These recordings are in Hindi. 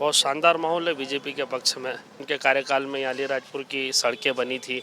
बहुत शानदार माहौल है बीजेपी के पक्ष में। उनके कार्यकाल में अलीराजपुर की सड़कें बनी थी,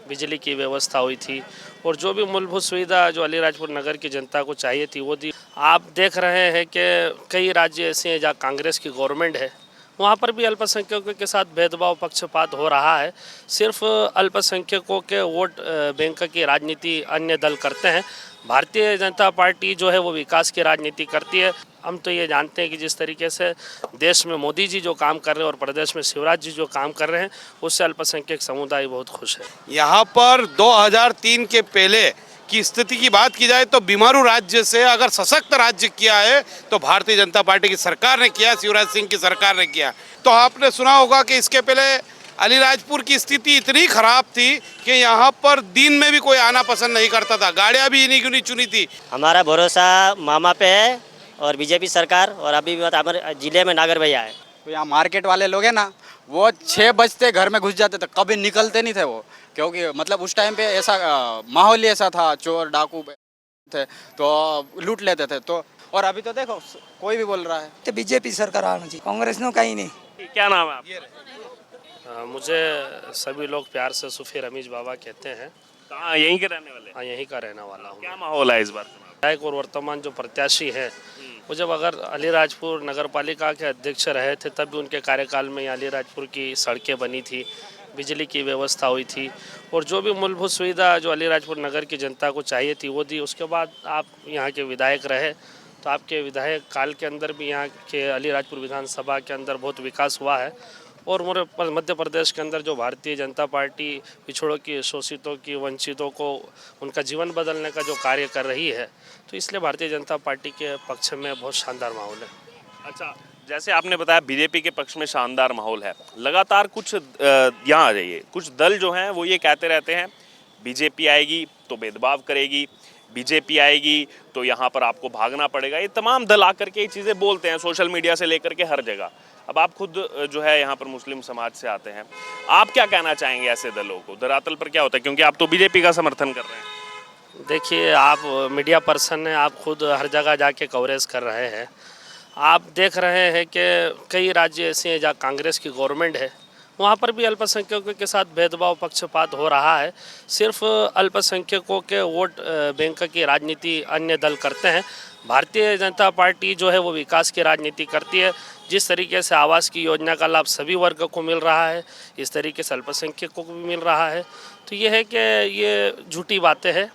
बिजली की व्यवस्था हुई थी और जो भी मूलभूत सुविधा जो अलीराजपुर नगर की जनता को चाहिए थी वो दी। आप देख रहे हैं कि कई राज्य ऐसे हैं जहाँ कांग्रेस की गवर्नमेंट है, वहाँ पर भी अल्पसंख्यकों के साथ भेदभाव पक्षपात हो रहा है। सिर्फ अल्पसंख्यकों के वोट बैंक की राजनीति अन्य दल करते हैं। भारतीय जनता पार्टी जो है वो विकास की राजनीति करती है। हम तो ये जानते हैं कि जिस तरीके से देश में मोदी जी जो काम कर रहे हैं और प्रदेश में शिवराज जी जो काम कर रहे हैं, उससे अल्पसंख्यक समुदाय बहुत खुश है। यहाँ पर 2003 के पहले की स्थिति की बात की जाए तो बीमारू राज्य से अगर सशक्त राज्य किया है तो भारतीय जनता पार्टी की सरकार ने किया, शिवराज सिंह की सरकार ने किया। तो आपने सुना होगा कि इसके पहले अलीराजपुर की स्थिति इतनी खराब थी कि यहाँ पर दिन में भी कोई आना पसंद नहीं करता था, गाड़ियाँ भी इन्हीं की चुनी थी। हमारा भरोसा मामा पे है और बीजेपी सरकार, और अभी भी हमारे जिले में नागर भैया है। तो यहाँ मार्केट वाले लोग हैं ना, वो 6 बजते घर में घुस जाते थे, कभी निकलते नहीं थे वो, क्योंकि मतलब उस टाइम पे ऐसा माहौल ही ऐसा था, चोर डाकू थे तो लूट लेते थे। तो और अभी तो देखो कोई भी बोल रहा है तो बीजेपी सरकार आना चाहिए, कांग्रेस ने कहीं नहीं। क्या नाम है आपका? मुझे सभी लोग प्यार से सूफी रमीज बाबा कहते हैं। कहाँ, यहीं के रहने वाले? हाँ, यहीं का रहने वाला हूँ। क्या माहौल है इस बार चुनाव? विधायक और वर्तमान जो प्रत्याशी है वो जब अगर अलीराजपुर नगर पालिका के अध्यक्ष रहे थे तब भी उनके कार्यकाल में अलीराजपुर की सड़कें बनी थी, बिजली की व्यवस्था हुई थी और जो भी मूलभूत सुविधा जो अलीराजपुर नगर की जनता को चाहिए थी वो दी। उसके बाद आप यहाँ के विधायक रहे तो आपके विधायक काल के अंदर भी यहाँ के अलीराजपुर विधानसभा के अंदर बहुत विकास हुआ है और मध्य प्रदेश के अंदर जो भारतीय जनता पार्टी पिछड़ों की, शोषितों की, वंचितों को उनका जीवन बदलने का जो कार्य कर रही है, तो इसलिए भारतीय जनता पार्टी के पक्ष में बहुत शानदार माहौल है। अच्छा, जैसे आपने बताया बीजेपी के पक्ष में शानदार माहौल है, लगातार कुछ यहाँ आ जाइए, कुछ दल जो हैं वो ये कहते रहते हैं बीजेपी आएगी तो भेदभाव करेगी, बीजेपी आएगी तो यहाँ पर आपको भागना पड़ेगा। ये तमाम दल आकर के ये चीज़ें बोलते हैं सोशल मीडिया से लेकर के हर जगह। अब आप खुद जो है यहाँ पर मुस्लिम समाज से आते हैं, आप क्या कहना चाहेंगे ऐसे दलों को? धरातल पर क्या होता है, क्योंकि आप तो बीजेपी का समर्थन कर रहे हैं। देखिए, आप मीडिया पर्सन हैं, आप खुद हर जगह जाके कवरेज कर रहे हैं। आप देख रहे हैं कि कई राज्य ऐसे हैं जहाँ कांग्रेस की गवर्नमेंट है, वहाँ पर भी अल्पसंख्यकों के साथ भेदभाव पक्षपात हो रहा है। सिर्फ अल्पसंख्यकों के वोट बैंक की राजनीति अन्य दल करते हैं। भारतीय जनता पार्टी जो है वो विकास की राजनीति करती है। जिस तरीके से आवास की योजना का लाभ सभी वर्ग को मिल रहा है, इस तरीके से अल्पसंख्यकों को भी मिल रहा है। तो ये है कि ये झूठी बातें हैं।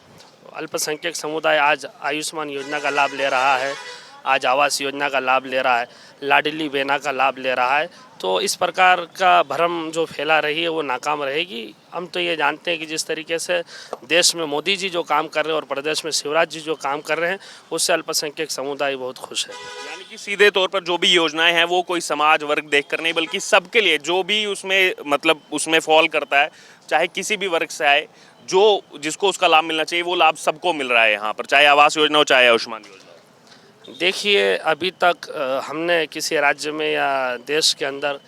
अल्पसंख्यक समुदाय आज आयुष्मान योजना का लाभ ले रहा है, आज आवास योजना का लाभ ले रहा है, लाडली बहना का लाभ ले रहा है। तो इस प्रकार का भ्रम जो फैला रही है वो नाकाम रहेगी। हम तो ये जानते हैं कि जिस तरीके से देश में मोदी जी जो काम कर रहे हैं और प्रदेश में शिवराज जी जो काम कर रहे हैं, उससे अल्पसंख्यक समुदाय बहुत खुश है। यानी कि सीधे तौर पर जो भी योजनाएं हैं वो कोई समाज वर्ग देखकर नहीं, बल्कि सबके लिए जो भी उसमें मतलब उसमें फॉल करता है, चाहे किसी भी वर्ग से आए, जो जिसको उसका लाभ मिलना चाहिए वो लाभ सबको मिल रहा है यहाँ पर, चाहे आवास योजना हो चाहे आयुष्मान योजना। देखिए, अभी तक हमने किसी राज्य में या देश के अंदर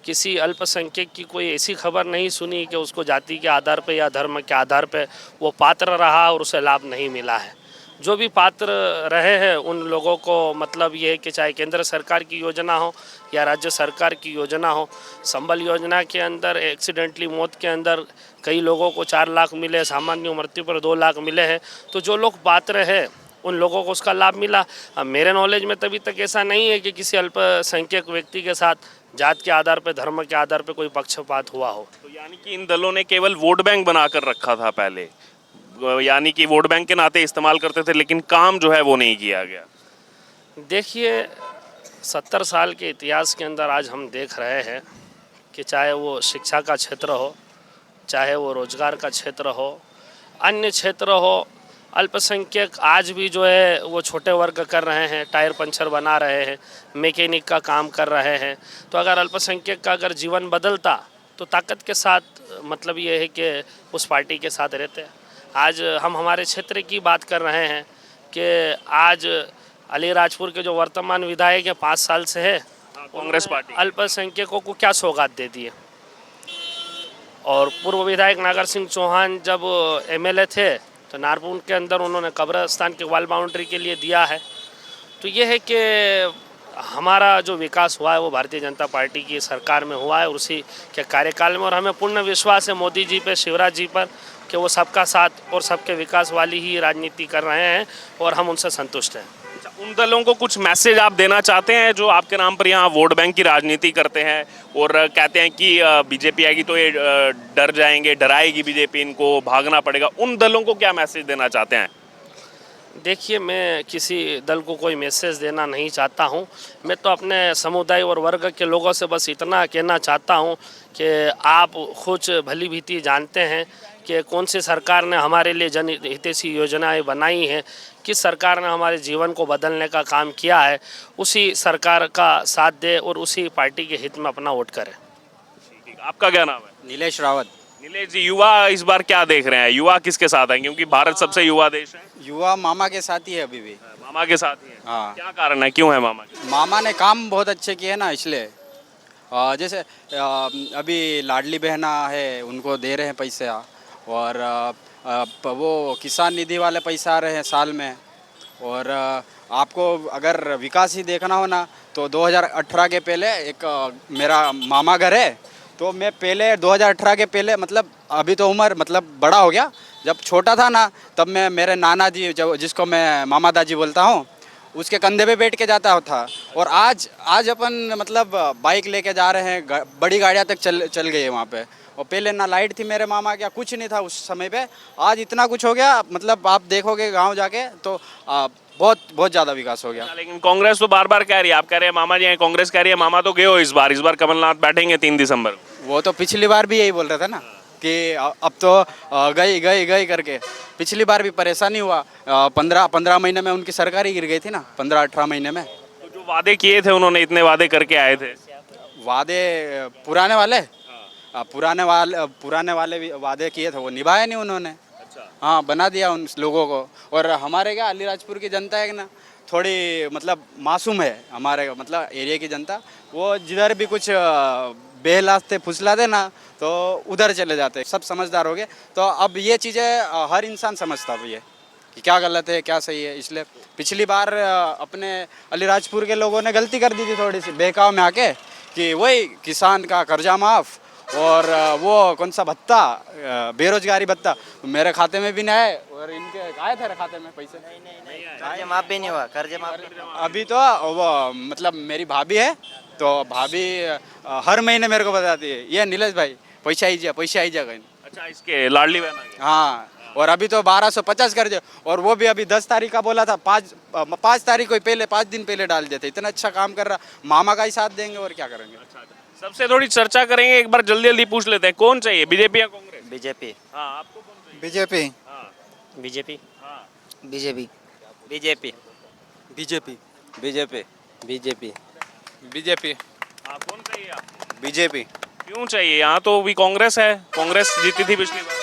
किसी अल्पसंख्यक की कोई ऐसी खबर नहीं सुनी कि उसको जाति के आधार पे या धर्म के आधार पे वो पात्र रहा और उसे लाभ नहीं मिला है। जो भी पात्र रहे हैं उन लोगों को मतलब ये है कि चाहे केंद्र सरकार की योजना हो या राज्य सरकार की योजना हो, संबल योजना के अंदर एक्सीडेंटली मौत के अंदर कई लोगों को 4 लाख मिले, सामान्य मृत्यु पर 2 लाख मिले हैं। तो जो लोग पात्र हैं उन लोगों को उसका लाभ मिला। मेरे नॉलेज में तभी तक ऐसा नहीं है कि किसी अल्पसंख्यक व्यक्ति के साथ जात के आधार पर, धर्म के आधार पर कोई पक्षपात हुआ हो। तो यानी कि इन दलों ने केवल वोट बैंक बनाकर रखा था पहले, यानी कि वोट बैंक के नाते इस्तेमाल करते थे, लेकिन काम जो है वो नहीं किया गया। देखिए, 70 साल के इतिहास के अंदर आज हम देख रहे हैं कि चाहे वो शिक्षा का क्षेत्र हो, चाहे वो रोजगार का क्षेत्र हो, अन्य क्षेत्र हो, अल्पसंख्यक आज भी जो है वो छोटे वर्ग कर रहे हैं, टायर पंचर बना रहे हैं, मैकेनिक का काम कर रहे हैं। तो अगर अल्पसंख्यक का अगर जीवन बदलता तो ताकत के साथ मतलब ये है कि उस पार्टी के साथ रहते हैं। आज हम हमारे क्षेत्र की बात कर रहे हैं कि आज अलीराजपुर के जो वर्तमान विधायक है 5 साल से है, कांग्रेस पार्टी अल्पसंख्यकों को क्या सौगात दे दी है। और पूर्व विधायक नागर सिंह चौहान जब एमएलए थे तो नारपुर के अंदर उन्होंने कब्रिस्तान के वॉल बाउंड्री के लिए दिया है। तो ये है कि हमारा जो विकास हुआ है वो भारतीय जनता पार्टी की सरकार में हुआ है, उसी के कार्यकाल में। और हमें पूर्ण विश्वास है मोदी जी पे, शिवराज जी पर, कि वो सबका साथ और सबके विकास वाली ही राजनीति कर रहे हैं और हम उनसे संतुष्ट हैं। अच्छा, उन दलों को कुछ मैसेज आप देना चाहते हैं जो आपके नाम पर यहाँ वोट बैंक की राजनीति करते हैं और कहते हैं कि बीजेपी आएगी तो ये डर जाएंगे, डराएगी बीजेपी, इनको भागना पड़ेगा, उन दलों को क्या मैसेज देना चाहते हैं? देखिए, मैं किसी दल को कोई मैसेज देना नहीं चाहता हूं। मैं तो अपने समुदाय और वर्ग के लोगों से बस इतना कहना चाहता हूं कि आप खुद भली भांति जानते हैं कि कौन सी सरकार ने हमारे लिए जन हितैषी योजनाएं बनाई हैं, किस सरकार ने हमारे जीवन को बदलने का काम किया है। उसी सरकार का साथ दे और उसी पार्टी के हित में अपना वोट करें। ठीक, आपका क्या नाम है? नीलेश रावत। नीलेश जी, युवा इस बार क्या देख रहे हैं? युवा किसके साथ है? क्योंकि भारत सबसे युवा देश है। युवा मामा के साथ ही है अभी भी। मामा के साथ ही है? हाँ। क्या कारण है, क्यों है मामा के? मामा ने काम बहुत अच्छे किए ना, इसलिए जैसे अभी लाडली बहना है, उनको दे रहे हैं पैसे, और वो किसान निधि वाले पैसा आ रहे हैं साल में। और आपको अगर विकास ही देखना हो ना तो 2018 के पहले एक मेरा मामा घर है, तो मैं पहले 2018 के पहले, मतलब अभी तो उम्र मतलब बड़ा हो गया, जब छोटा था ना तब मैं मेरे नाना जी, जिसको मैं मामा दाजी बोलता हूँ, उसके कंधे पे बैठ के जाता था। और आज अपन मतलब बाइक लेके जा रहे हैं, बड़ी गाड़ियाँ तक चल गई है वहाँ पे। और पहले ना लाइट थी मेरे मामा क्या, कुछ नहीं था उस समय पे। आज इतना कुछ हो गया, मतलब आप देखोगे गांव जाके तो बहुत ज़्यादा विकास हो गया। लेकिन कांग्रेस तो बार बार कह रही है, आप कह रहे हैं मामा जी हैं, कांग्रेस कह रही है मामा तो गए हो इस बार कमलनाथ बैठेंगे 3 दिसंबर को। वो तो पिछली बार भी यही बोल रहे थे ना कि अब तो गई करके। पिछली बार भी परेशानी हुआ, 15 महीने में उनकी सरकार ही गिर गई थी ना, 15-18 महीने में। तो जो वादे किए थे उन्होंने, इतने वादे करके आए थे, वादे पुराने वाले भी वादे किए थे, वो निभाए नहीं उन्होंने। हाँ, बना दिया उन लोगों को। और हमारे क्या अलीराजपुर की जनता है ना, थोड़ी मतलब मासूम है हमारे मतलब एरिया की जनता। वो जिधर भी कुछ बहलाते फुसलाते ना तो उधर चले जाते। सब समझदार हो गए, तो अब ये चीज़ें हर इंसान समझता अब ये कि क्या गलत है क्या सही है। इसलिए पिछली बार अपने अलीराजपुर के लोगों ने गलती कर दी थी थोड़ी सी बहकाव में आके, कि वही किसान का कर्जा माफ़ और वो कौन सा भत्ता, बेरोजगारी भत्ता मेरे खाते में भी नहीं आए, और इनके आए थे खाते में पैसे। कर्ज माफ भी नहीं हुआ, कर्ज माफ। अभी तो वो मतलब मेरी भाभी है, तो भाभी हर महीने मेरे को बताती है, ये नीलेश भाई पैसा आई जा कहीं। अच्छा, इसके लाडली बहना के? हाँ, और अभी तो 1250 कर दे, और वो भी अभी 10 तारीख का बोला था, 5 तारीख को पहले 5 दिन पहले डाल देते। इतना अच्छा काम कर रहा, मामा का ही साथ देंगे और क्या करेंगे। सबसे थोड़ी चर्चा करेंगे, एक बार जल्दी पूछ लेते हैं, कौन चाहिए, बीजेपी या कांग्रेस? बीजेपी। हाँ, आपको कौन चाहिए? बीजेपी हाँ, बीजेपी। हाँ, BJP BJP. BJP BJP. BJP BJP. हाँ, कौन चाहिए आपको? बीजेपी। क्यों चाहिए? यहाँ तो भी कांग्रेस है, कांग्रेस जीती थी पिछली बार।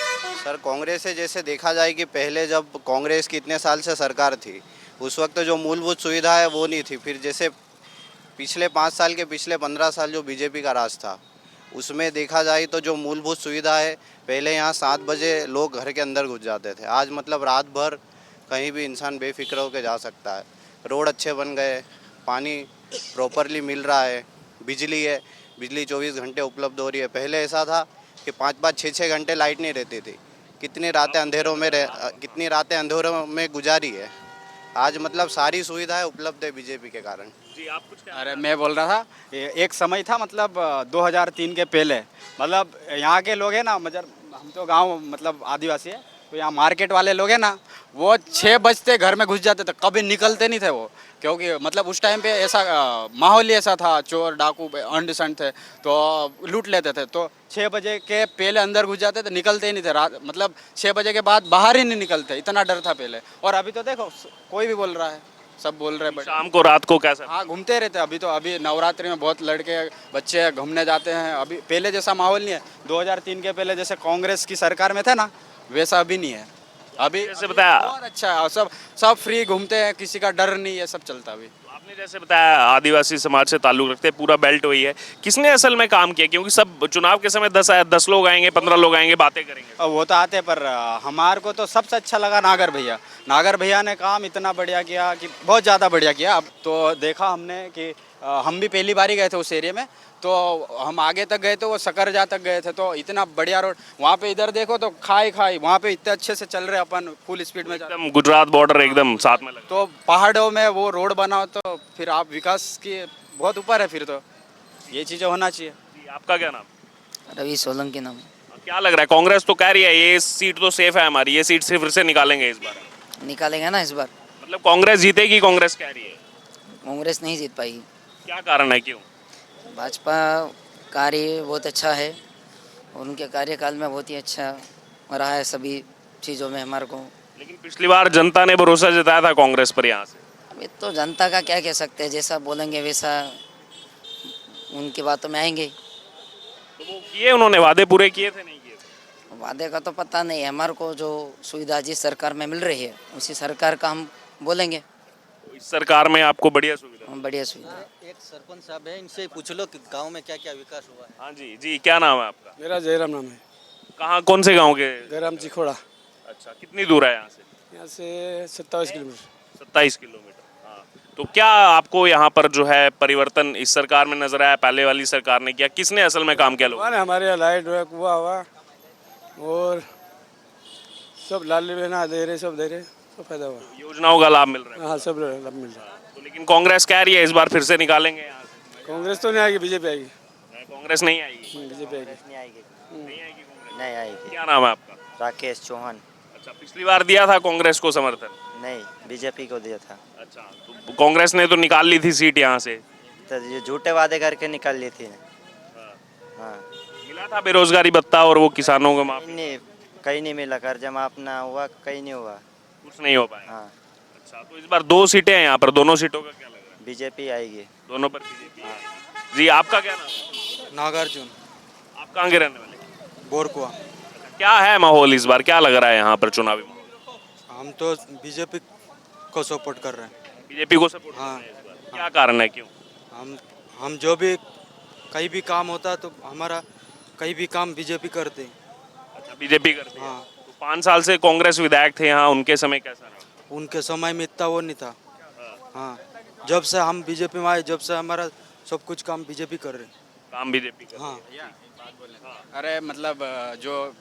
सर, कांग्रेस से जैसे देखा जाए कि पहले जब कांग्रेस की इतने साल से सरकार थी, उस वक्त जो मूलभूत सुविधा है वो नहीं थी। फिर जैसे पिछले 5 साल के पिछले 15 साल जो बीजेपी का राज था, उसमें देखा जाए तो जो मूलभूत सुविधा है, पहले यहाँ 7 बजे लोग घर के अंदर घुस जाते थे, आज मतलब रात भर कहीं भी इंसान बेफिक्र होकर जा सकता है। रोड अच्छे बन गए, पानी प्रॉपरली मिल रहा है, बिजली है, बिजली 24 घंटे उपलब्ध हो रही है। पहले ऐसा था कि 5-5, 6-6 घंटे लाइट नहीं रहती थी, कितनी रातें अंधेरों में गुजारी है। आज मतलब सारी सुविधाएं उपलब्ध है बीजेपी के कारण। जी, आप कुछ क्या? अरे मैं बोल रहा था, एक समय था मतलब 2003 के पहले, मतलब यहाँ के लोग हैं ना, मतलब हम तो गांव मतलब आदिवासी है, तो यहाँ मार्केट वाले लोग हैं ना, वो 6 बजते घर में घुस जाते थे, कभी निकलते नहीं थे वो। क्योंकि मतलब उस टाइम पे ऐसा माहौल ही ऐसा था, चोर डाकू अंडसंड थे तो लूट लेते थे। तो 6 बजे के पहले अंदर घुस जाते थे, निकलते ही नहीं थे रात, मतलब 6 बजे के बाद बाहर ही नहीं निकलते, इतना डर था पहले। और अभी तो देखो कोई भी बोल रहा है, सब बोल रहे हैं। शाम को रात को कैसा? हाँ, घूमते रहते। अभी नवरात्रि में बहुत लड़के बच्चे घूमने जाते हैं। अभी पहले जैसा माहौल नहीं है, 2003 के पहले जैसे कांग्रेस की सरकार में थे ना, वैसा अभी नहीं है। अभी जैसे बताया, बहुत अच्छा है, सब फ्री घूमते हैं, किसी का डर नहीं है, सब चलता अभी। आपने जैसे बताया आदिवासी समाज से ताल्लुक रखते हैं, पूरा बेल्ट वही है, किसने असल में काम किया? क्योंकि सब चुनाव के समय 10 लोग आएंगे, 15 लोग आएंगे, बातें करेंगे। अब वो तो आते, पर हमारे को तो सबसे अच्छा लगा नागर भैया ने काम इतना बढ़िया किया कि बहुत ज़्यादा बढ़िया किया। अब तो देखा हमने कि हम भी पहली बार ही गए थे उस एरिया में, तो हम आगे तक गए थे, वो सकरजा तक गए थे, तो इतना बढ़िया रोड वहाँ पे, इधर देखो तो खाई वहाँ पे इतने अच्छे से चल रहे अपन फुल स्पीड में एकदम गुजरात बॉर्डर एकदम साथ में लगा। तो पहाड़ों में वो रोड बनाओ तो फिर आप विकास की बहुत ऊपर है, फिर तो ये चीज़ें होना चाहिए। जी, आपका क्या नाम? रवि सोलंकी नाम। क्या लग रहा है, कांग्रेस तो कह रही है ये सीट तो सेफ है हमारी, ये सीट से फिर से निकालेंगे इस बार, निकालेंगे ना इस बार। मतलब कांग्रेस जीतेगी, कांग्रेस कह रही है। कांग्रेस नहीं जीत पाएगी। क्या कारण है, क्यों? भाजपा कार्य बहुत अच्छा है और उनके कार्यकाल में बहुत ही अच्छा रहा है सभी चीज़ों में हमारे को। लेकिन पिछली बार जनता ने भरोसा जताया था कांग्रेस पर यहाँ से। अभी तो जनता का क्या कह सकते हैं, जैसा बोलेंगे वैसा उनकी बातों में आएंगे। तो वो किए, उन्होंने वादे पूरे किए थे, नहीं किए थे? वादे का तो पता नहीं है हमारे को, जो सुविधा जिस सरकार में मिल रही है उसी सरकार का हम बोलेंगे। तो इस सरकार में आपको बढ़िया सुविधा? हम बढ़िया सुविधा। एक सरपंच साहब है, इनसे पूछ लो कि गांव में क्या क्या विकास हुआ है। हाँ जी जी, क्या नाम है आपका? मेरा जयराम नाम है। कहाँ, कौन से गांव के? जयराम चिखोड़ा। अच्छा, कितनी दूर है यहाँ से? यहाँ से 27 किलोमीटर। 27 किलोमीटर। हाँ, तो क्या आपको यहाँ पर जो है परिवर्तन इस सरकार में नजर आया, पहले वाली सरकार ने किया? किसने असल में काम किया लोगों ने? हमारे यहाँ लाइट हुआ, कुआ हुआ और सब लाली बहना दे रहे, सब दे रहे, सब फायदा हुआ। योजनाओं का लाभ मिल रहा है। हाँ, सब लाभ मिल रहा है। तो लेकिन कांग्रेस कह रही है इस बार फिर से निकालेंगे यहाँ से। कांग्रेस तो नहीं आएगी, बीजेपी आएगी। कांग्रेस नहीं आएगी? बीजेपी आएगी। नहीं आएगी, नहीं आएगी कांग्रेस? नहीं आएगी। क्या नाम है आपका? राकेश चौहान। अच्छा, पिछली बार दिया था कांग्रेस को समर्थन? नहीं, बीजेपी को दिया था। अच्छा, तो कांग्रेस ने तो निकाल ली थी सीट यहाँ से। तो ये झूठे वादे करके निकाल ली थी। हाँ, मिला था बेरोजगारी भत्ता और वो किसानों को माफ? कहीं नहीं मिला, कर्जा माफ ना हुआ, कहीं नहीं हुआ। कुछ नहीं हो पाया। हाँ, अच्छा, तो इस बार 2 सीटें हैं यहाँ पर, दोनों सीटों का क्या लग रहा है? बीजेपी आएगी। दोनों पर बीजेपी। जी, आपका क्या नाम है? नागार्जुन। आप कहाँ के रहने वाले? बोरकुआ। क्या है माहौल इस बार, क्या लग रहा है यहाँ पर चुनावी माहौल? हम तो बीजेपी को सपोर्ट कर रहे हैं। बीजेपी को सपोर्ट कर रहे हैं इस बार। क्या कारण है, क्यों? हम जो भी कहीं भी काम होता है तो हमारा कहीं भी काम बीजेपी करते हैं। अच्छा, बीजेपी करती है। हाँ। तो 5 साल से कांग्रेस विधायक थे यहाँ, उनके समय कैसा रहा? उनके समय में इतना वो नहीं था। हाँ, जब से हम बीजेपी में आए, जब से हमारा सब कुछ काम बीजेपी कर रहे हैं। काम बीजेपी कर हाँ। अरे मतलब जो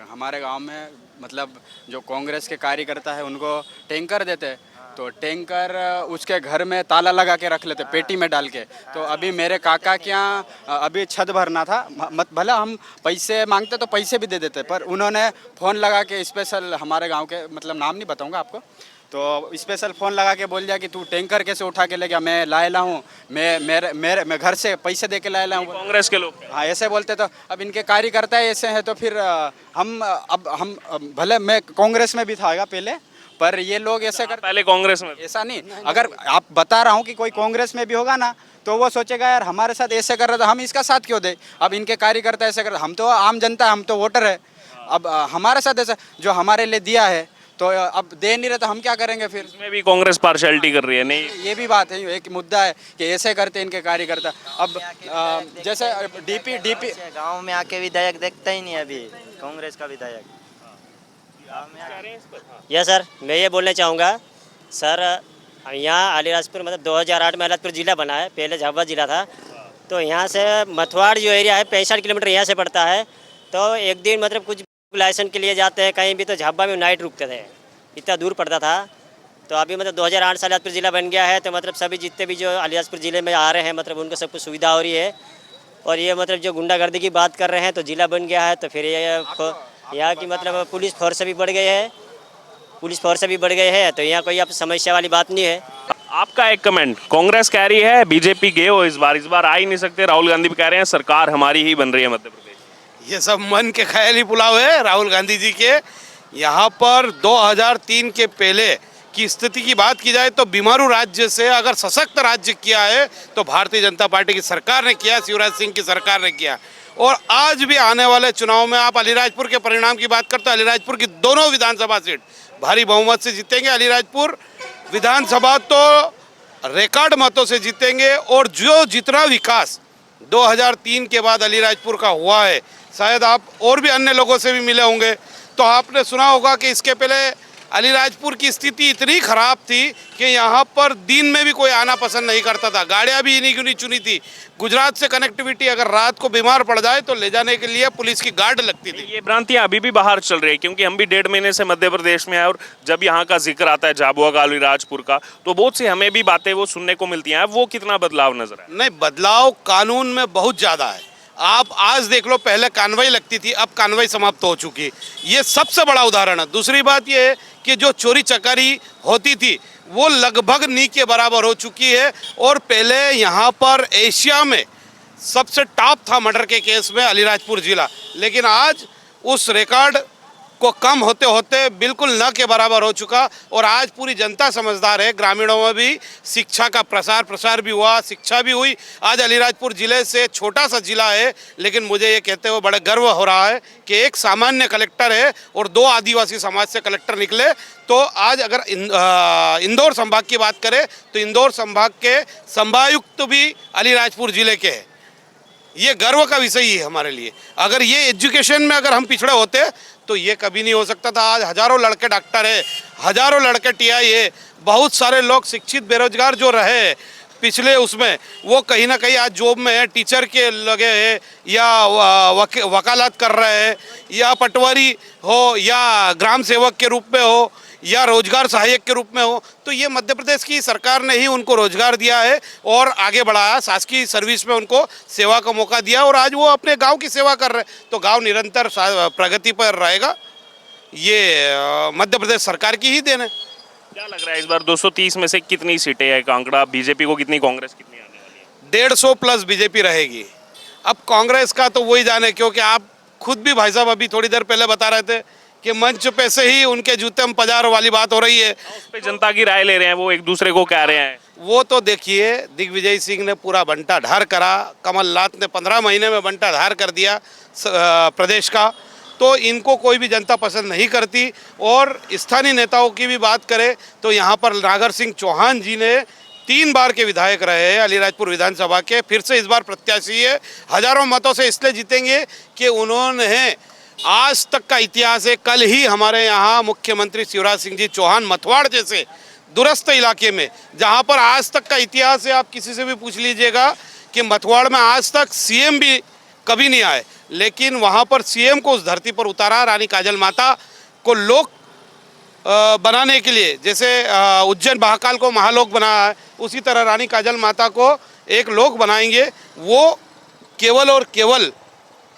हमारे गांव में मतलब जो कांग्रेस के कार्यकर्ता है उनको टैंकर देते हैं, तो टैंकर उसके घर में ताला लगा के रख लेते, पेटी में डाल के। तो अभी मेरे काका के यहाँ अभी छत भरना था, भला हम पैसे मांगते तो पैसे भी दे देते, पर उन्होंने फ़ोन लगा के स्पेशल हमारे गांव के, मतलब नाम नहीं बताऊंगा आपको, तो स्पेशल फ़ोन लगा के बोल दिया कि तू टैंकर कैसे उठा के ले गया, मैं लाया हूँ, मैं घर से पैसे दे के लाया हूँ। कांग्रेस के लोग? हाँ, ऐसे बोलते। तो अब इनके कार्यकर्ता ऐसे हैं, तो फिर हम भले मैं कांग्रेस में भी था पहले, पर ये लोग ऐसे कर, पहले कांग्रेस में? ऐसा नहीं, अगर आप बता रहा हूँ कि कोई कांग्रेस में भी होगा ना तो वो सोचेगा यार हमारे साथ ऐसे कर रहा था, हम इसका साथ क्यों दे। अब इनके कार्यकर्ता ऐसे कर, हम तो आम जनता, हम तो वोटर है, अब हमारे साथ ऐसा जो हमारे लिए दिया है तो अब दे नहीं रहे तो हम क्या करेंगे फिर। इसमें भी कांग्रेस पार्शलिटी कर रही है? नहीं, ये भी बात है, एक मुद्दा है कि ऐसे करते इनके कार्यकर्ता। अब जैसे डीपी गांव में आके विधायक देखता ही नहीं अभी कांग्रेस का विधायक। यस सर, मैं ये बोलना चाहूँगा सर, यहाँ अलीराजपुर मतलब 2008 में अलीराजपुर ज़िला बना है, पहले झाबुआ ज़िला था। तो यहाँ से मथुआड़ जो एरिया है 65 किलोमीटर यहाँ से पड़ता है। तो एक दिन मतलब कुछ लाइसेंस के लिए जाते हैं कहीं भी, तो झाबुआ में नाइट रुकते थे, इतना दूर पड़ता था। तो अभी मतलब 2008 से अलीराजपुर ज़िला बन गया है, तो मतलब सभी जितने भी जो अलीराजपुर ज़िले में आ रहे हैं मतलब उनको सब कुछ सुविधा हो रही है। और ये मतलब जो गुंडागर्दी की बात कर रहे हैं, तो ज़िला बन गया है, तो फिर ये यहाँ की मतलब पुलिस फोर्स भी बढ़ गए हैं, तो यहाँ कोई अब समस्या वाली बात नहीं है। आपका एक कमेंट, कांग्रेस कह रही है बीजेपी गए हो इस बार आ ही नहीं सकते, राहुल गांधी भी कह रहे हैं सरकार हमारी ही बन रही है मध्य प्रदेश। ये सब मन के ख्याली पुलाव है राहुल गांधी जी के। यहाँ पर 2003 के पहले की स्थिति की बात की जाए तो बीमारू राज्य से अगर सशक्त राज्य किया है तो भारतीय जनता पार्टी की सरकार ने किया, शिवराज सिंह की सरकार ने किया। और आज भी आने वाले चुनाव में आप अलीराजपुर के परिणाम की बात करते हो, अलीराजपुर की दोनों विधानसभा सीट भारी बहुमत से जीतेंगे। अलीराजपुर विधानसभा तो रिकॉर्ड मतों से जीतेंगे। और जो जितना विकास 2003 के बाद अलीराजपुर का हुआ है, शायद आप और भी अन्य लोगों से भी मिले होंगे तो आपने सुना होगा कि इसके पहले अलीराजपुर की स्थिति इतनी खराब थी कि यहाँ पर दिन में भी कोई आना पसंद नहीं करता था। गाड़ियाँ भी इन्हीं क्यों नहीं चुनी थी। गुजरात से कनेक्टिविटी, अगर रात को बीमार पड़ जाए तो ले जाने के लिए पुलिस की गार्ड लगती थी। ये भ्रांतियां अभी भी बाहर चल रही है, क्योंकि हम भी 1.5 महीने से मध्य प्रदेश में है, और जब यहाँ का जिक्र आता है झाबुआ का, अलीराजपुर का, तो बहुत सी हमें भी बातें वो सुनने को मिलती हैं। वो कितना बदलाव नजर है? नहीं, बदलाव कानून में बहुत ज़्यादा है। आप आज देख लो, पहले कानवाई लगती थी, अब कानवाई समाप्त हो चुकी। ये सबसे बड़ा उदाहरण है। दूसरी बात ये है कि जो चोरी चकारी होती थी वो लगभग नी के बराबर हो चुकी है। और पहले यहाँ पर एशिया में सबसे टॉप था मर्डर के केस में अलीराजपुर जिला, लेकिन आज उस रिकॉर्ड को कम होते होते बिल्कुल न के बराबर हो चुका। और आज पूरी जनता समझदार है। ग्रामीणों में भी शिक्षा का प्रसार भी हुआ, शिक्षा भी हुई। आज अलीराजपुर ज़िले से छोटा सा ज़िला है, लेकिन मुझे ये कहते हुए बड़ा गर्व हो रहा है कि एक सामान्य कलेक्टर है और 2 आदिवासी समाज से कलेक्टर निकले। तो आज अगर इंदौर संभाग की बात करें तो इंदौर संभाग के संभागायुक्त भी अलीराजपुर ज़िले के हैं। ये गर्व का विषय ही है हमारे लिए। अगर ये एजुकेशन में अगर हम पिछड़े होते तो ये कभी नहीं हो सकता था। आज हजारों लड़के डॉक्टर है, हजारों लड़के टीआई है, बहुत सारे लोग शिक्षित बेरोजगार जो रहे पिछले उसमें, वो कहीं ना कहीं आज जॉब में है, टीचर के लगे हैं या वकालत कर रहे हैं, या पटवारी हो, या ग्राम सेवक के रूप में हो, या रोजगार सहायक के रूप में हो। तो ये मध्य प्रदेश की सरकार ने ही उनको रोजगार दिया है और आगे बढ़ाया, शासकीय सर्विस में उनको सेवा का मौका दिया, और आज वो अपने गांव की सेवा कर रहे हैं। तो गांव निरंतर प्रगति पर रहेगा। ये मध्य प्रदेश सरकार की ही देन है। क्या लग रहा है इस बार 230 में से कितनी सीटें है कांगड़ा? बीजेपी को कितनी, कांग्रेस कितनी आने वाली है? 150 प्लस बीजेपी रहेगी। अब कांग्रेस का तो वही जाने, क्योंकि आप खुद भी भाई साहब अभी थोड़ी देर पहले बता रहे थे कि मंच पे से ही उनके जूते में पजारो वाली बात हो रही है। उस पे जनता की राय ले रहे हैं, वो एक दूसरे को कह रहे हैं। वो तो देखिए, दिग्विजय सिंह ने पूरा बंटा ढार करा, कमलनाथ ने 15 महीने में बंटा ढार कर दिया प्रदेश का। तो इनको कोई भी जनता पसंद नहीं करती। और स्थानीय नेताओं की भी बात करें तो यहाँ पर नागर सिंह चौहान जी ने 3 बार के विधायक रहे हैं अलीराजपुर विधानसभा के, फिर से इस बार प्रत्याशी है। हजारों मतों से इसलिए जीतेंगे कि उन्होंने आज तक का इतिहास है। कल ही हमारे यहाँ मुख्यमंत्री शिवराज सिंह जी चौहान मथुआड़ जैसे दूरस्थ इलाके में, जहाँ पर आज तक का इतिहास है, आप किसी से भी पूछ लीजिएगा कि मथुआड़ में आज तक सीएम भी कभी नहीं आए, लेकिन वहाँ पर सीएम को उस धरती पर उतारा। रानी काजल माता को लोक बनाने के लिए, जैसे उज्जैन महाकाल को महालोक बनाया है, उसी तरह रानी काजल माता को एक लोक बनाएंगे। वो केवल और केवल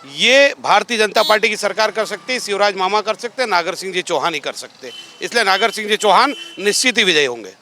ये भारतीय जनता पार्टी की सरकार कर सकती है, शिवराज मामा कर सकते हैं, नागर सिंह जी चौहान ही कर सकते हैं। इसलिए नागर सिंह जी चौहान निश्चित ही विजयी होंगे।